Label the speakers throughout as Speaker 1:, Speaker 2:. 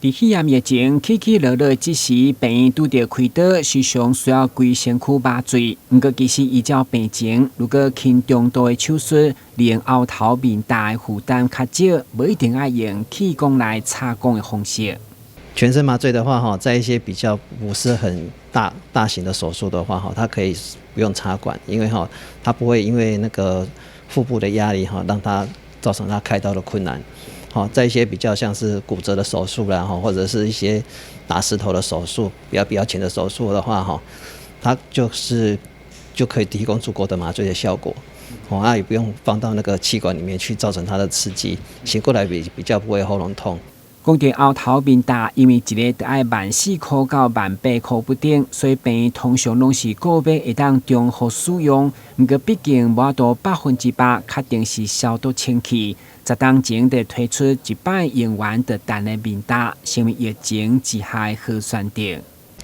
Speaker 1: 伫肺炎疫情起起落落之时，病院拄着开刀，时常需要规身躯麻醉。不过，其实依照病情，如果轻中度的手术，连后头面大的负担较少，无一定要用气功来插功的方式。
Speaker 2: 全身麻醉的话，在一些比较不是很大型的手术的话，它可以不用插管，因为它不会因为那个腹部的压力让它造成它开刀的困难。在一些比较像是骨折的手术啦，或者是一些打石头的手术，比较浅的手术的话，它就可以提供足够的麻醉的效果，那也不用放到那个气管里面去造成它的刺激，醒过来比较不会喉咙痛。
Speaker 1: 讲到后头面大，因为一个得要14块到18块不等，所以病院通常拢是个别会当中好使用。不过毕竟无到100%确定是消毒清气。10当前就推出一摆用完的单的面大，成为疫情之下好选择。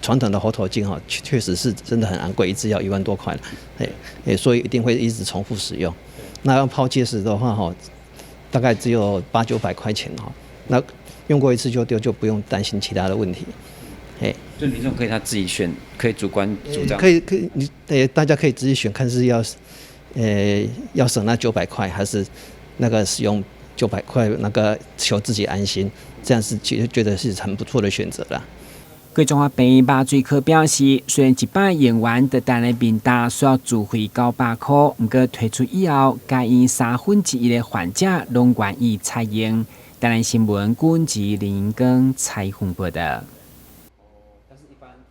Speaker 2: 传统的喉头镜确实是真的很昂贵，一支要1万多块了，所以一定会一直重复使用。那要抛结石的话，大概只有800-900块钱那用过一次就丢，就不用担心其他的问题。
Speaker 3: 就民众可以他自己选，可以主观主张。
Speaker 2: 可以，大家可以自己选，看是要省那900块，还是那个使用900块那个求自己安心，这样是觉得是很不错的选择啦。
Speaker 1: 各种病院麻醉科表示，虽然一摆用完的单的面大需要自费900块，不过推出以后，该院1/3的患者拢愿意采用。台南新闻管及林根采访报道。